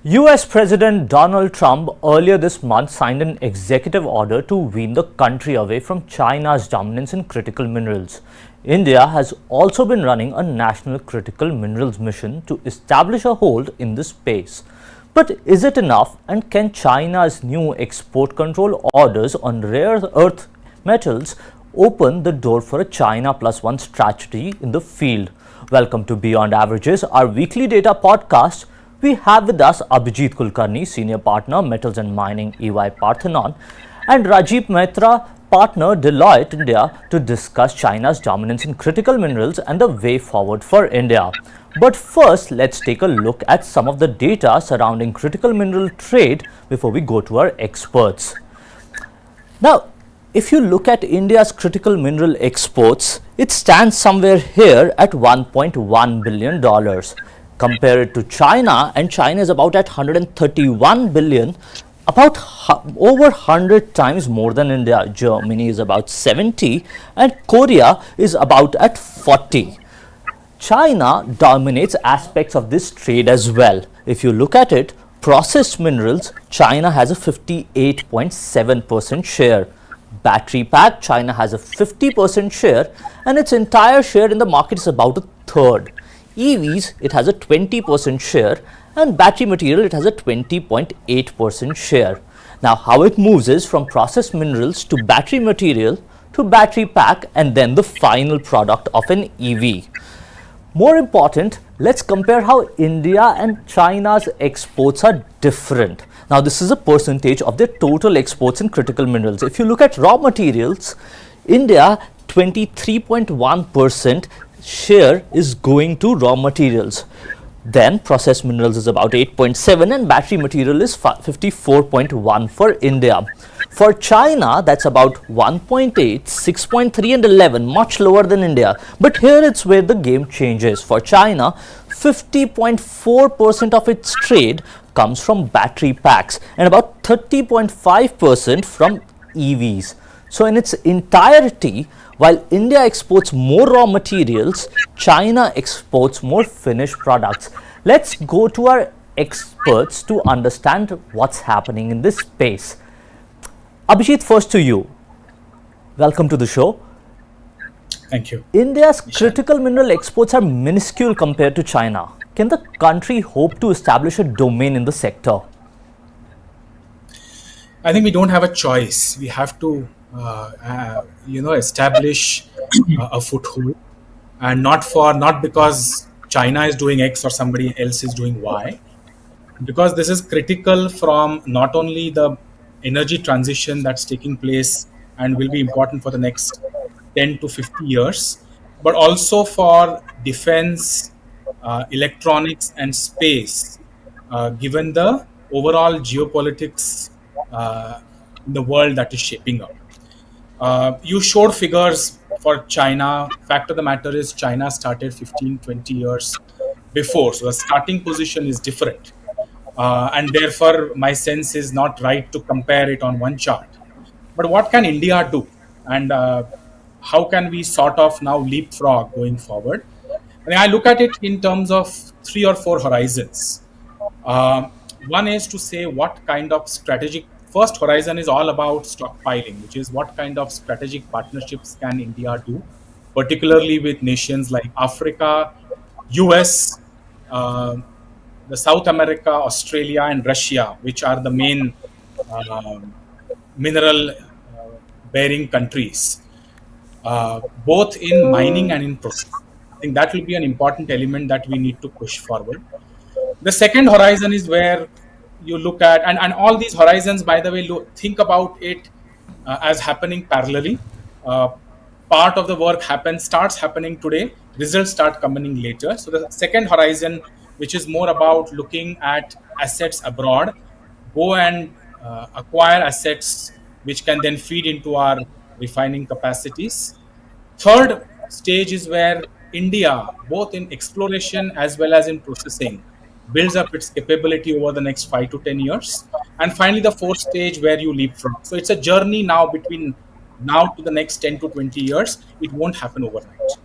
US President Donald Trump earlier this month signed an executive order to wean the country away from China's dominance in critical minerals. India has also been running a national critical minerals mission to establish a hold in this space. But is it enough, and can China's new export control orders on rare earth metals open the door for a China plus one strategy in the field? Welcome to Beyond Averages, our weekly data podcast. We have with us Abhijit Kulkarni, Senior Partner, Metals and Mining, EY Parthenon, and Rajiv Mehta, Partner, Deloitte India, to discuss China's dominance in critical minerals and the way forward for India. But first, let's take a look at some of the data surrounding critical mineral trade before we go to our experts. Now, if you look at India's critical mineral exports, it stands somewhere here at $1.1 billion. Compare it to China, and China is about at 131 billion, about over 100 times more than India. Germany is about 70 and Korea is about at 40. China dominates aspects of this trade as well. If you look at it, processed minerals, China has a 58.7% share. Battery pack, China has a 50% share, and its entire share in the market is about a third. EVs, it has a 20% share, and battery material, it has a 20.8% share. Now, how it moves is from processed minerals to battery material to battery pack, and then the final product of an EV. More important, let's compare how India and China's exports are different. Now, this is a percentage of their total exports in critical minerals. If you look at raw materials, India 23.1% share is going to raw materials. Then processed minerals is about 8.7 and battery material is 54.1 for India. For China, that's about 1.8, 6.3 and 11, much lower than India. But here it's where the game changes. For China, 50.4% of its trade comes from battery packs and about 30.5% from EVs. So in its entirety, while India exports more raw materials, China exports more finished products. Let's go to our experts to understand what's happening in this space. Abhijit, first to you. Welcome to the show. Thank you. India's critical mineral exports are minuscule compared to China. Can the country hope to establish a domain in the sector? I think we don't have a choice. We have to, establish a foothold, and not because China is doing X or somebody else is doing Y, because this is critical from not only the energy transition that's taking place and will be important for the next 10 to 50 years, but also for defense, electronics, and space, given the overall geopolitics in the world that is shaping up. You showed figures for China. Fact of the matter is China started 15, 20 years before. So the starting position is different. And therefore, my sense is not right to compare it on one chart. But what can India do? And how can we sort of now leapfrog going forward? And I look at it in terms of 3 or 4 horizons. One is to say what kind of strategic. First horizon is all about stockpiling, which is what kind of strategic partnerships can India do, particularly with nations like Africa, US, the South America, Australia, and Russia, which are the main mineral bearing countries, both in mining and in processing. I think that will be an important element that we need to push forward. The second horizon is where you look at, and all these horizons, by the way, think about it as happening parallelly. Part of the work starts happening today, results start coming later. So the second horizon, which is more about looking at assets abroad, go and acquire assets which can then feed into our refining capacities. Third stage is where India, both in exploration as well as in processing, builds up its capability over the next 5 to 10 years. And finally, the fourth stage where you leapfrog. So it's a journey now between now to the next 10 to 20 years. It won't happen overnight.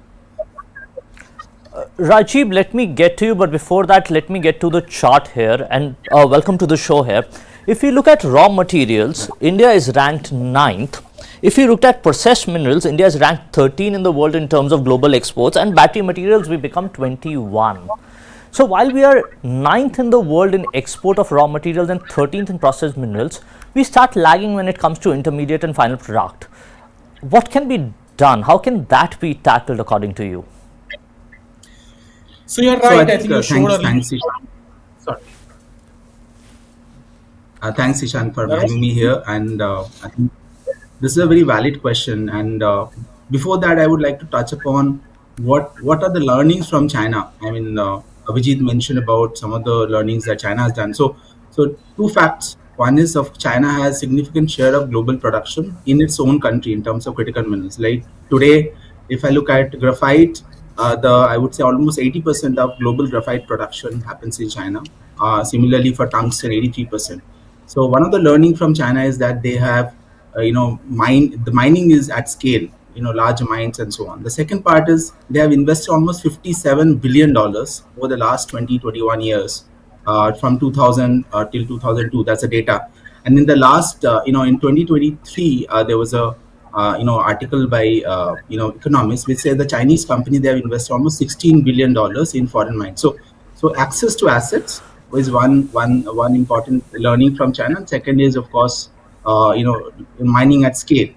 Rajiv, let me get to you, but before that, let me get to the chart here and welcome to the show here. If you look at raw materials, India is ranked ninth. If you looked at processed minerals, India is ranked 13 in the world in terms of global exports, and battery materials, we become 21. So while we are ninth in the world in export of raw materials and 13th in processed minerals, we start lagging when it comes to intermediate and final product. What can be done? How can that be tackled according to you? So you're So I right. I think think you showed a. thanks, Ishan. Sorry. Thanks, Ishan, for There was. having me here. And I think this is a very valid question. And before that, I would like to touch upon what are the learnings from China. I mean, Abhijit mentioned about some of the learnings that China has done. So two facts. One is of China has significant share of global production in its own country in terms of critical minerals. Like today, if I look at graphite, the I would say almost 80% of global graphite production happens in China. Similarly, for tungsten, 83%. So one of the learning from China is that they have, the mining is at scale, large mines and so on. The second part is they have invested almost $57 billion over the last 20 to 21 years, from 2000 till 2002. That's the data. And in the last, in 2023, there was a article by economists which say the Chinese company, they have invested almost $16 billion in foreign mines. So access to assets is one important learning from China. And second is, of course, mining at scale.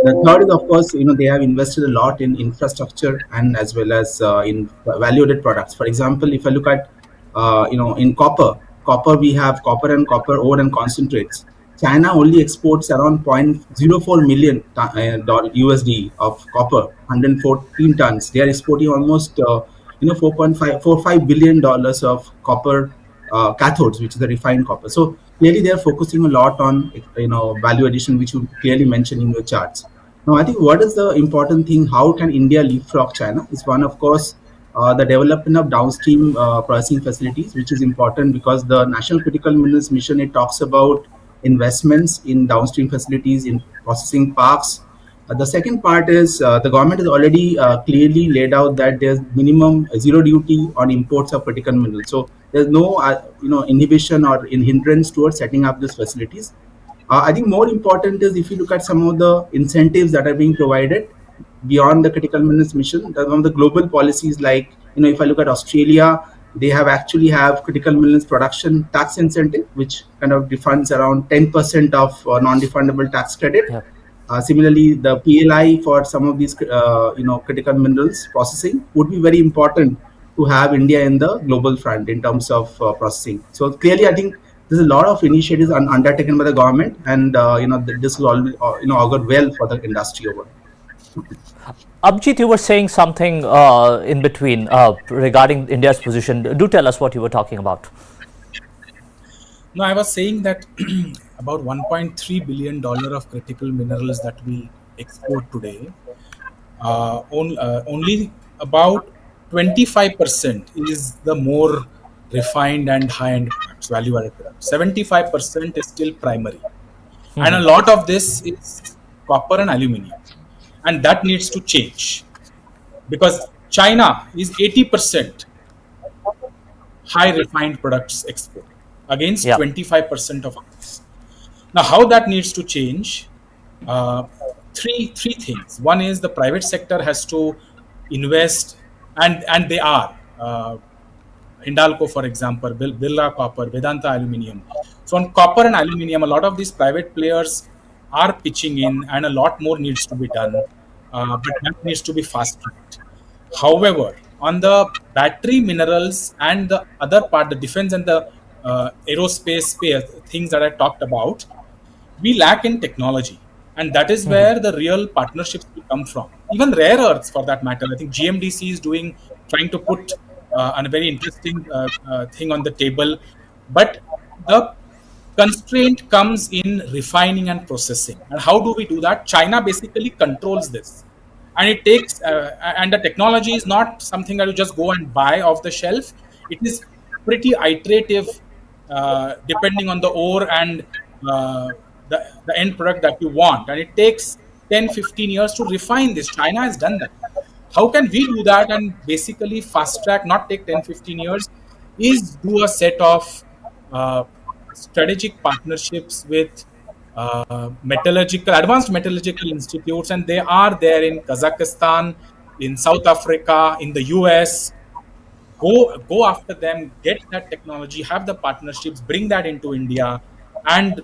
The third is, of course, they have invested a lot in infrastructure and as well as in value-added products. For example, if I look at, in copper we have copper and copper ore and concentrates. China only exports around 0.04 million USD of copper, 114 tons. They are exporting almost 4.545 billion dollars of copper cathodes, which is the refined copper. So clearly, they are focusing a lot on value addition, which you clearly mentioned in your charts. Now, I think what is the important thing? How can India leapfrog China? Is one, of course, the development of downstream processing facilities, which is important because the National Critical Minerals Mission, it talks about investments in downstream facilities, in processing parks. The second part is the government has already clearly laid out that there's minimum zero duty on imports of critical minerals. So there's no inhibition or hindrance towards setting up these facilities. I think more important is if you look at some of the incentives that are being provided beyond the critical minerals mission, some of the global policies like, if I look at Australia, they have actually have critical minerals production tax incentive, which kind of refunds around 10% of non-refundable tax credit. Yeah. Similarly, the PLI for some of these, critical minerals processing would be very important to have India in the global front in terms of processing. So clearly, I think there's a lot of initiatives undertaken by the government, and this will all augur well for the industry overall. Abhijit, you were saying something in between regarding India's position. Do tell us what you were talking about. No, I was saying that about $1.3 billion of critical minerals that we export today, only about 25% is the more refined and high-end products, value-added products. 75% is still primary. And a lot of this is copper and aluminium. And that needs to change because China is 80% high refined products export against Yeah. 25% of others. Now, how that needs to change? Three things. One is the private sector has to invest, and they are. Hindalco, for example, Birla Copper, Vedanta Aluminium. So on copper and aluminium, a lot of these private players are pitching in, and a lot more needs to be done, but that needs to be fast-tracked. However, on the battery minerals and the other part, the defense and the aerospace space, things that I talked about, we lack in technology. And that is where the real partnerships will come from. Even rare earths, for that matter. I think GMDC is trying to put a very interesting thing on the table. But the constraint comes in refining and processing. And how do we do that? China basically controls this. And it takes, and the technology is not something that you just go and buy off the shelf. It is pretty iterative, depending on the ore and the end product that you want. And it takes 10, 15 years to refine this. China has done that. How can we do that and basically fast track, not take 10, 15 years, is do a set of uh, strategic partnerships with advanced metallurgical institutes, and they are there in Kazakhstan, in South Africa, in the US. Go after them, get that technology, have the partnerships, bring that into India, and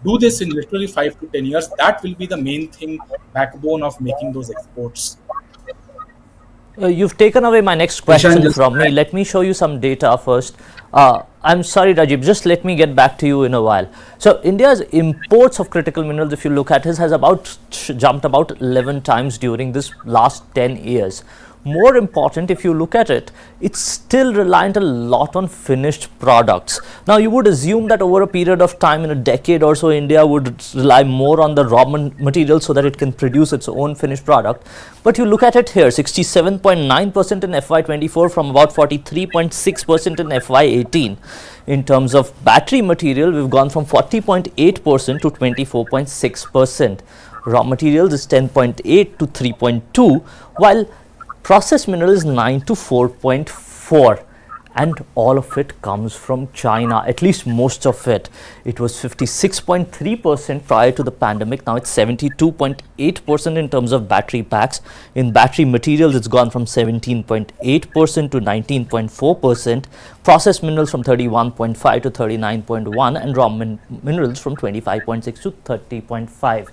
do this in literally 5 to 10 years. That will be the main thing, backbone of making those exports. You've taken away my next Ishan, question just from me. Let me show you some data first. I'm sorry, Rajiv, just let me get back to you in a while. So, India's imports of critical minerals, if you look at it, has about jumped about 11 times during this last 10 years. More important, if you look at it, it's still reliant a lot on finished products. Now, you would assume that over a period of time, in a decade or so, India would rely more on the raw material so that it can produce its own finished product. But you look at it here, 67.9% in FY24 from about 43.6% in FY18. In terms of battery material, we've gone from 40.8% to 24.6%. Raw materials is 10.8 to 3.2, while processed mineral is 9 to 4.4, and all of it comes from China, at least most of it. It was 56.3% prior to the pandemic. Now it's 72.8% in terms of battery packs. In battery materials, it's gone from 17.8% to 19.4%. Processed minerals from 31.5 to 39.1, and raw minerals from 25.6 to 30.5.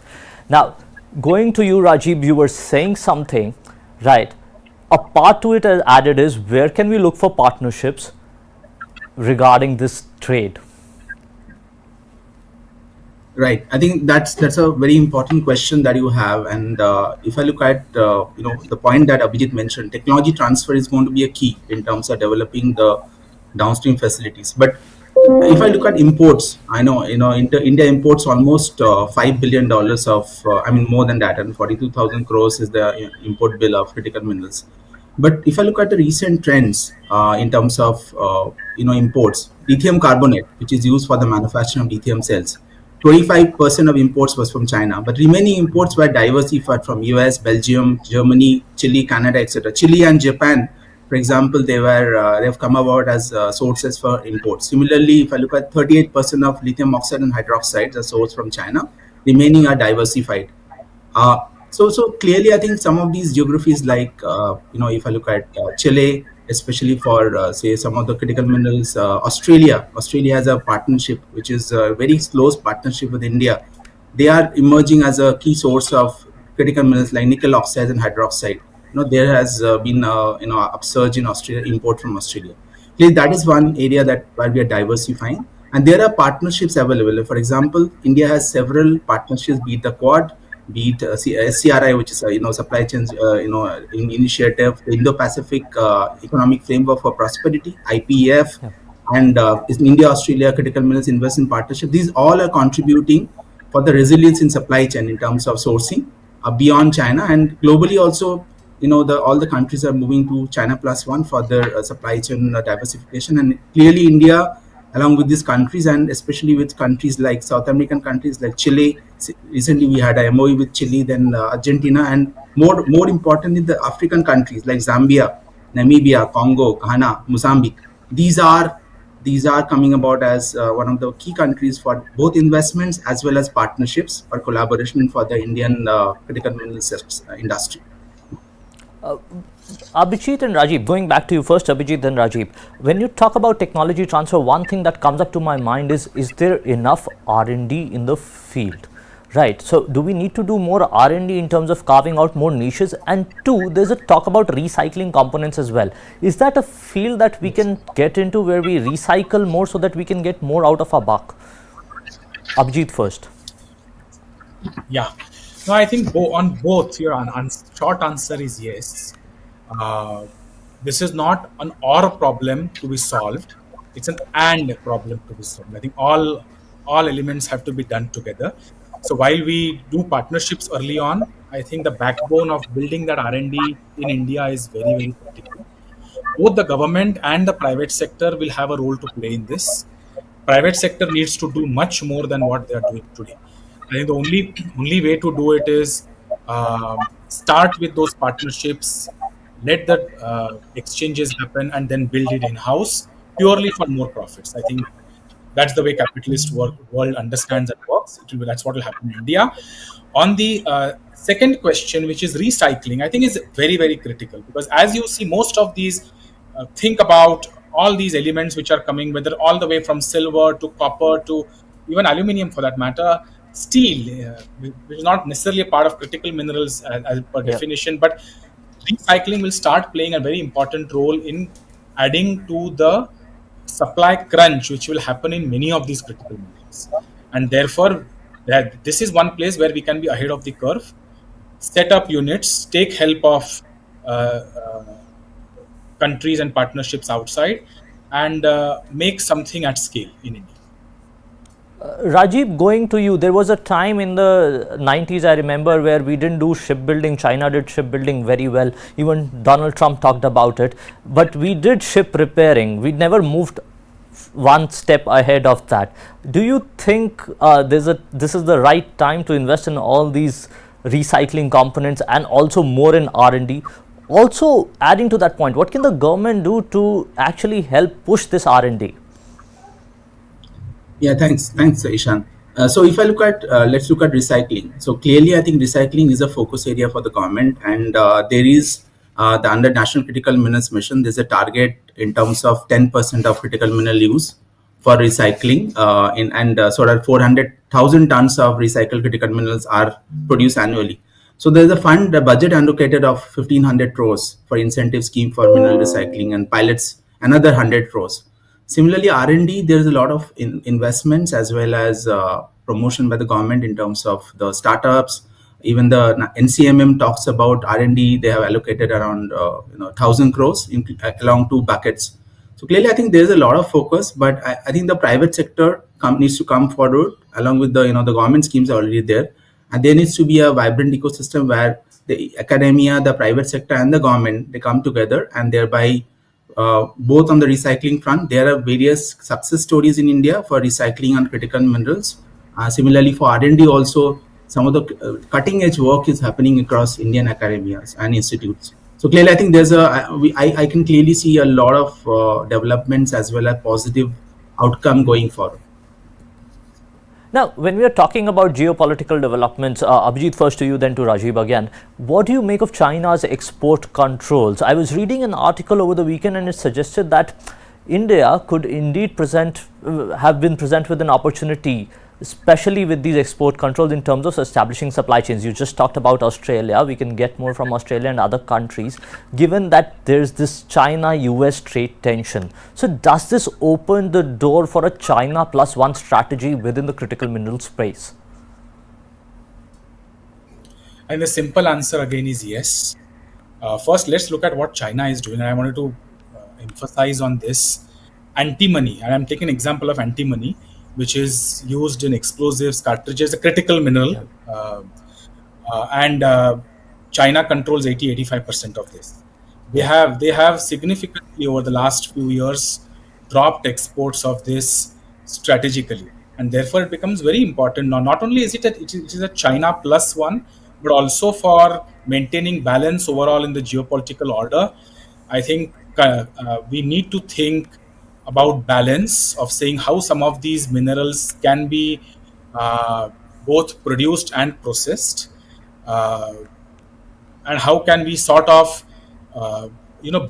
Now, going to you, Rajiv, you were saying something, right? A part to it added is, where can we look for partnerships regarding this trade? right. I think that's a very important question that you have. And if I look at the point that Abhijit mentioned, technology transfer is going to be a key in terms of developing the downstream facilities. But if I look at imports, I know India imports almost $5 billion of I mean more than that, and 42,000 crores is the import bill of critical minerals. But if I look at the recent trends in terms of imports, lithium carbonate, which is used for the manufacturing of lithium cells, 25% of imports was from China, but remaining imports were diversified from US, Belgium, Germany, Chile, Canada, etc. Chile and Japan, for example, they've come about as sources for imports. Similarly, if I look at 38% of lithium oxide and hydroxides are sourced from China, remaining are diversified. So clearly, I think some of these geographies, like if I look at Chile, especially for say some of the critical minerals, Australia has a partnership which is a very close partnership with India. They are emerging as a key source of critical minerals like nickel oxides and hydroxide. There has been upsurge in Australia import from Australia. Clearly, that is one area that where we are diversifying, and there are partnerships available. For example, India has several partnerships, be it the Quad, be it SCRI, which is supply chains initiative, the Indo-Pacific Economic Framework for Prosperity, IPEF, and is India Australia Critical Minerals Investment Partnership. These all are contributing for the resilience in supply chain in terms of sourcing beyond China, and globally also. All the countries are moving to China plus one for their supply chain diversification, and clearly India, along with these countries, and especially with countries like South American countries like Chile. Recently, we had a MOU with Chile, then Argentina, and more importantly, the African countries like Zambia, Namibia, Congo, Ghana, Mozambique. These are coming about as one of the key countries for both investments as well as partnerships or collaboration for the Indian critical minerals industry. Abhijit and Rajiv, going back to you first, Abhijit, then Rajiv. When you talk about technology transfer, one thing that comes up to my mind is there enough R&D in the field? Right. So, do we need to do more R&D in terms of carving out more niches? And two, there's a talk about recycling components as well. Is that a field that we can get into where we recycle more so that we can get more out of our buck? Abhijit first. Yeah. No, I think on both, your short answer is yes. This is not an or problem to be solved. It's an and problem to be solved. I think all elements have to be done together. So while we do partnerships early on, I think the backbone of building that R&D in India is very, very critical. Both the government and the private sector will have a role to play in this. Private sector needs to do much more than what they are doing today. I think the only way to do it is start with those partnerships, let the exchanges happen, and then build it in house purely for more profits. I think that's the way capitalist world understands and works. That's what will happen in India. On the second question, which is recycling, I think is very, very critical, because as you see, most of these think about all these elements which are coming, whether all the way from silver to copper to even aluminium for that matter, steel, which is not necessarily a part of critical minerals as per Yeah. definition, but recycling will start playing a very important role in adding to the supply crunch which will happen in many of these critical minerals. And therefore, that this is one place where we can be ahead of the curve, set up units, take help of countries and partnerships outside, and make something at scale in India. Rajiv, going to you, there was a time in the 90s, I remember, where we didn't do shipbuilding. China did shipbuilding very well. Even Donald Trump talked about it. But we did ship repairing. We never moved one step ahead of that. Do you think this is the right time to invest in all these recycling components and also more in R&D? Also, adding to that point, what can the government do to actually help push this R&D? Yeah, thanks, Ishan. So if I look at, let's look at recycling. So clearly, I think recycling is a focus area for the government, and there is the under National Critical Minerals Mission. There's a target in terms of 10% of critical mineral use for recycling, so that 400,000 tons of recycled critical minerals are produced annually. So there's a budget allocated of 1,500 crores for incentive scheme for mineral recycling, and pilots another 100 crores. Similarly, R&D, there's a lot of investments as well as promotion by the government in terms of the startups. Even the NCMM talks about R&D. They have allocated around 1,000 crores along two buckets. So clearly, I think there's a lot of focus, but I think the private sector needs to come forward along with the government schemes are already there, and there needs to be a vibrant ecosystem where the academia, the private sector, and the government, they come together, and thereby both on the recycling front, there are various success stories in India for recycling and critical minerals. Similarly, for R&D also, some of the cutting edge work is happening across Indian academias and institutes. So clearly, I think I can clearly see a lot of developments as well as positive outcome going forward. Now, when we are talking about geopolitical developments, Abhijit, first to you, then to Rajiv again. What do you make of China's export controls? I was reading an article over the weekend, and it suggested that India could indeed have been present with an opportunity, especially with these export controls in terms of establishing supply chains. You just talked about Australia. We can get more from Australia and other countries, given that there's this China-US trade tension. So does this open the door for a China plus one strategy within the critical mineral space? And the simple answer again is yes. First, let's look at what China is doing. And I wanted to emphasize on this antimony. And I'm taking an example of antimony, which is used in explosives, cartridges, a critical mineral. And China controls 80-85% of this. They have significantly over the last few years dropped exports of this strategically. And therefore, it becomes very important. Now, not only is it is a China plus one, but also for maintaining balance overall in the geopolitical order. I think we need to think about balance of saying how some of these minerals can be both produced and processed, and how can we sort of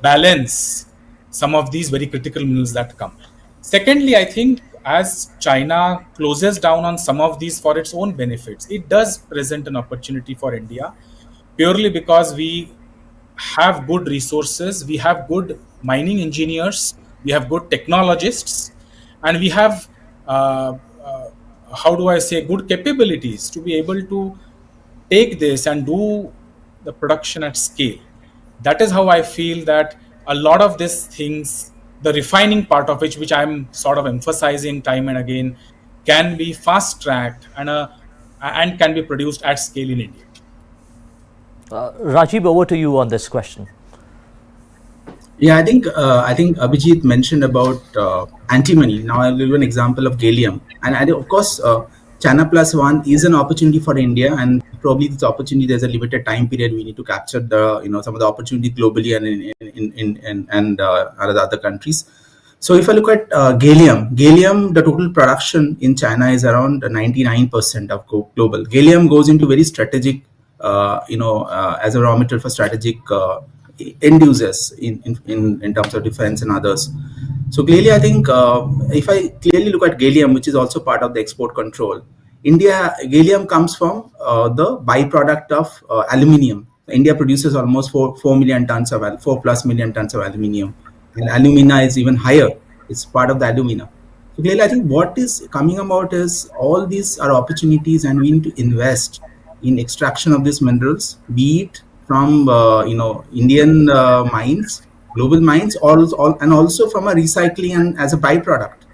balance some of these very critical minerals that come. Secondly, I think as China closes down on some of these for its own benefits, it does present an opportunity for India, purely because we have good resources, we have good mining engineers, we have good technologists, and we have, good capabilities to be able to take this and do the production at scale. That is how I feel that a lot of these things, the refining part of which I'm sort of emphasizing time and again, can be fast tracked and can be produced at scale in India. Rajiv, over to you on this question. Yeah, I think Abhijit mentioned about antimony. Now I'll give you an example of gallium, and of course, China Plus One is an opportunity for India, and probably this opportunity, there's a limited time period. We need to capture the some of the opportunity globally and in other countries. So if I look at gallium, the total production in China is around 99% of global. Gallium goes into very strategic, as a raw material for strategic end users in terms of defense and others. So clearly, I think if I clearly look at gallium, which is also part of the export control, gallium comes from the byproduct of aluminium. India produces almost 4 million tons of 4+ million tons of aluminium, and alumina is even higher. It's part of the alumina. So clearly, I think what is coming about is all these are opportunities, and we need to invest in extraction of these minerals, be it from Indian mines, global mines, and also from a recycling and as a byproduct,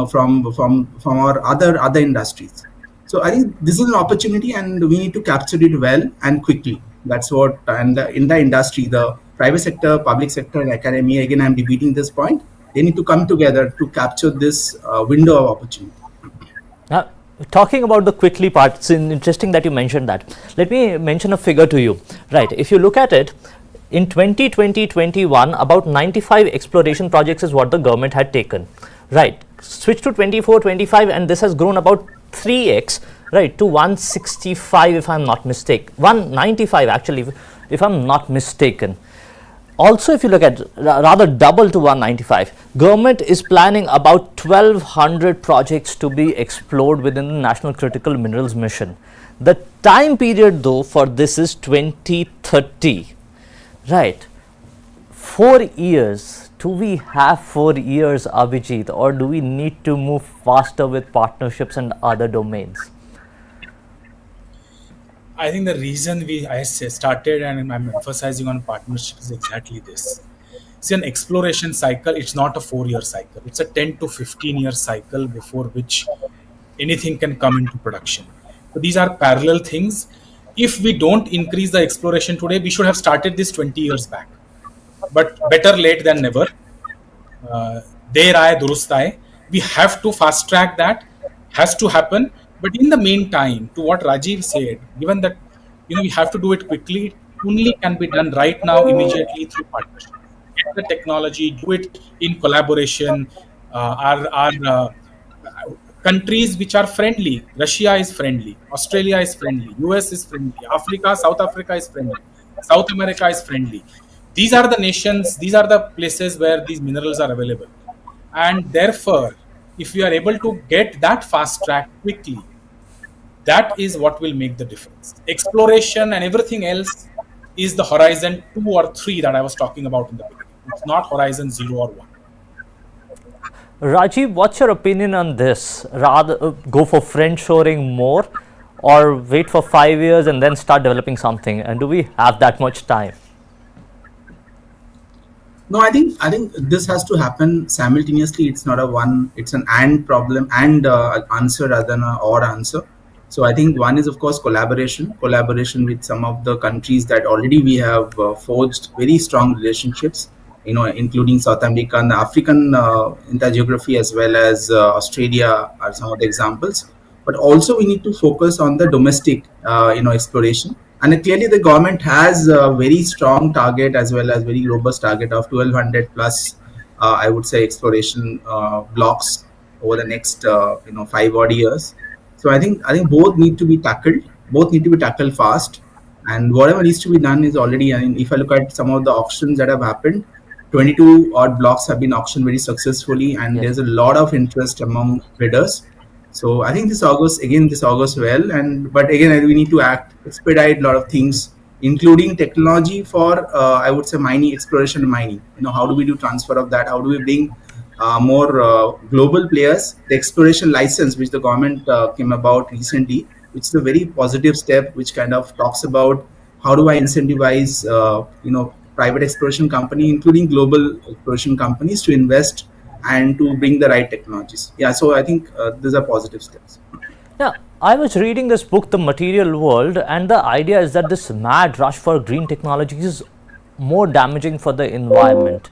from our other industries. So I think this is an opportunity, and we need to capture it well and quickly. That's what, and in the industry, the private sector, public sector, and academia. Again, I'm repeating this point. They need to come together to capture this window of opportunity. Now, talking about the quickly part, it's interesting that you mentioned that. Let me mention a figure to you. Right, if you look at it, in 2020-21, about 95 exploration projects is what the government had taken. Right, switch to 24-25, and this has grown about 3x, right, to 165 if I'm not mistaken, 195 actually if I'm not mistaken. Also, if you look at rather double to 195, government is planning about 1200 projects to be explored within the National Critical Minerals Mission. The time period though for this is 2030, right? 4 years. Do we have 4 years, Abhijit, or do we need to move faster with partnerships and other domains? I think the reason I started and I'm emphasizing on partnerships is exactly this. See, an exploration cycle, it's not a 4-year cycle. It's a 10 to 15-year cycle before which anything can come into production. So these are parallel things. If we don't increase the exploration today, we should have started this 20 years back. But better late than never. Der aaye durust aaye. We have to fast track that. Has to happen. But in the meantime, to what Rajiv said, given that we have to do it quickly, it only can be done right now, immediately through partnership. Get the technology, do it in collaboration. Our countries which are friendly, Russia is friendly, Australia is friendly, US is friendly, South Africa is friendly, South America is friendly. These are the nations, these are the places where these minerals are available. And therefore, if we are able to get that fast track quickly, that is what will make the difference. Exploration and everything else is the horizon 2 or 3 that I was talking about in the beginning. It's not horizon 0 or 1. Rajiv, what's your opinion on this? Rather go for friend-shoring more, or wait for 5 years and then start developing something? And do we have that much time? No, I think this has to happen simultaneously. It's not a one. It's an and problem and answer rather than a or answer. So I think one is of course collaboration with some of the countries that already we have forged very strong relationships. Including South America and the African intergeography, as well as Australia are some of the examples. But also we need to focus on the domestic, exploration. And clearly the government has a very strong target as well as very robust target of 1200 plus, I would say, exploration blocks over the next 5 odd years. So I think both need to be tackled fast, and whatever needs to be done is already. I mean, if I look at some of the auctions that have happened, 22 odd blocks have been auctioned very successfully, and Yes. there's a lot of interest among bidders. So I think this augurs well, but again we need to expedite a lot of things, including technology for I would say mining, exploration and mining. How do we do transfer of that? How do we bring more global players? The exploration license, which the government came about recently, which is a very positive step, which kind of talks about how do I incentivize private exploration company, including global exploration companies, to invest and to bring the right technologies. Yeah, so I think these are positive steps. Yeah, I was reading this book, The Material World, and the idea is that this mad rush for green technologies is more damaging for the environment.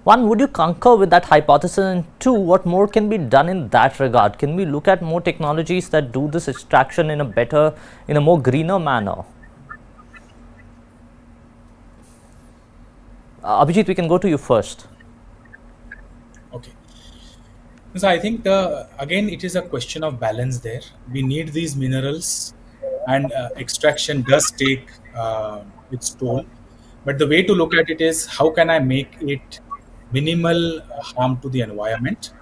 One, would you concur with that hypothesis? And two, what more can be done in that regard? Can we look at more technologies that do this extraction in a more greener manner? Abhijit, we can go to you first. Okay. So I think again it is a question of balance there. We need these minerals, and extraction does take its toll. But the way to look at it is how can I make it minimal harm to the environment?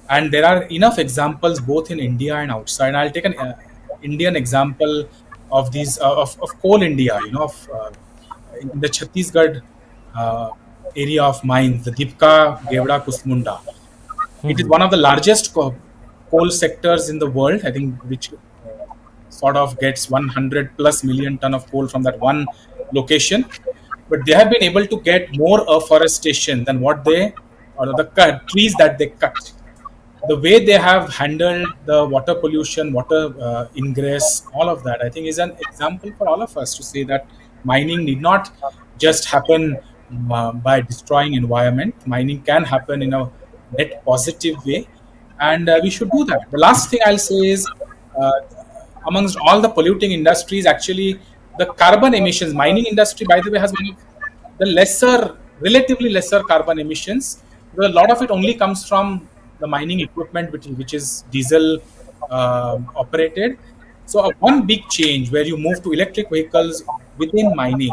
And there are enough examples both in India and outside. I'll take an Indian example of these of coal India. In the Chhattisgarh uh, area of mines, the Dipka Gewda Kusmunda. It is one of the largest coal sectors in the world, I think, which sort of gets 100 plus million ton of coal from that one location. But they have been able to get more afforestation than what they, or the trees that they cut. The way they have handled the water pollution, water ingress, all of that, I think is an example for all of us to say that mining need not just happen by destroying environment. Mining can happen in a net positive way, and we should do that. The last thing I'll say is, uh, amongst all the polluting industries, actually, the carbon emissions, mining industry, by the way, has one of the relatively lesser carbon emissions. Because a lot of it only comes from the mining equipment, which is diesel operated. So, one big change where you move to electric vehicles within mining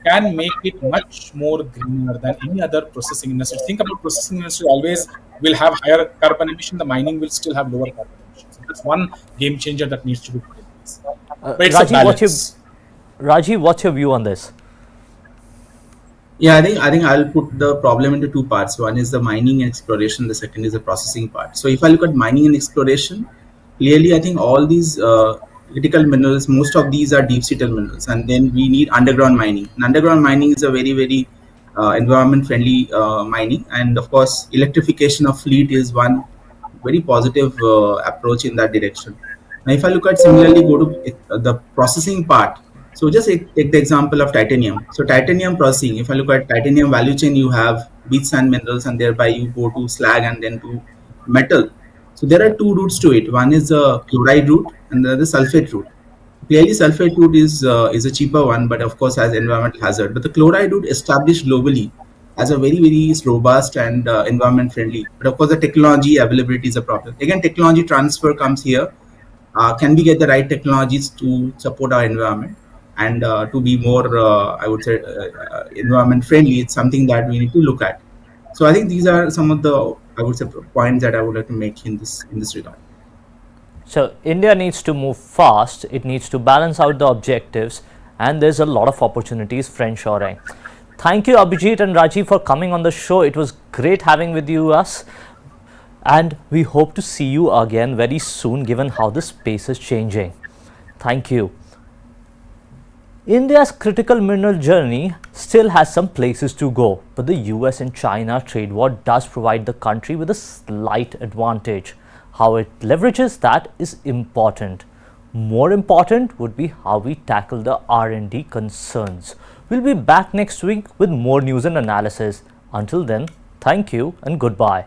can make it much more greener than any other processing industry. Think about processing industry always will have higher carbon emission. The mining will still have lower carbon emissions. So that's one game changer that needs to be put in place. But it's a Rajiv, balance. what's your view on this? Yeah, I think I'll put the problem into two parts. One is the mining and exploration. The second is the processing part. So if I look at mining and exploration, clearly I think all these critical minerals, most of these are deep seated minerals, and then we need underground mining. And underground mining is a very environment friendly mining, and of course electrification of fleet is one very positive approach in that direction. Now, if I look at similarly go to the processing part, so just take the example of titanium. So titanium processing, if I look at titanium value chain, you have beach sand minerals, and thereby you go to slag and then to metal. So there are two routes to it. One is the chloride route, and the other sulfate route. Clearly, sulfate route is a cheaper one, but of course has environmental hazard. But the chloride route established globally as a very robust and environment friendly. But of course, the technology availability is a problem. Again, technology transfer comes here. Can we get the right technologies to support our environment and to be more, I would say, environment friendly? It's something that we need to look at. So I think these are some of the, I would say, points that I would like to make in this regard. So India needs to move fast, it needs to balance out the objectives, and there's a lot of opportunities friendshoring. Thank you Abhijit and Rajiv for coming on the show. It was great having with you us, and we hope to see you again very soon given how the space is changing. Thank you. India's critical mineral journey still has some places to go, but the US and China trade war does provide the country with a slight advantage. How it leverages that is important. More important would be how we tackle the R&D concerns. We'll be back next week with more news and analysis. Until then, thank you and goodbye.